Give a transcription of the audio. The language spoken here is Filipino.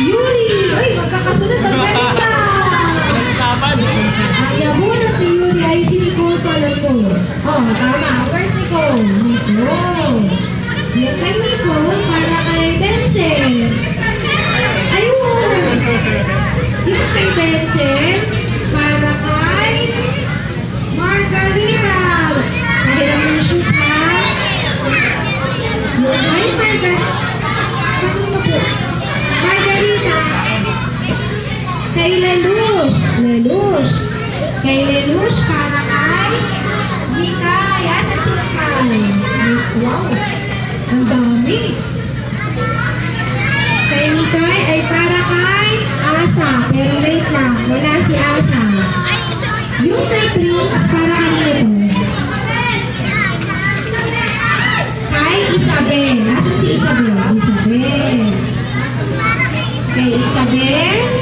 Yuri! Ay, magkakasunod ang ganita! Pinag-usapan. Ang yabunot ni Yuri ay si Nicole Palombo. Oh, tama. Where's Nicole? Nicole. Yan kay Nicole para kay Benson. Ayun! Yung kay Benson para kay Margarita. Nahiram ng shoes ha? Yung kay Margarita. Margarita. Kay Lelouch. Lelouch. Kay Lelouch para kay Mika. Yan sa Sulkay. Wow. Ang dami. Kay Mikay ay para kay Asa. Pero wait lang. Wala si Asa. Yung kay Prince para kanino? Kay Isabel. Asa si Isabel? Isabel. Kay Isabel.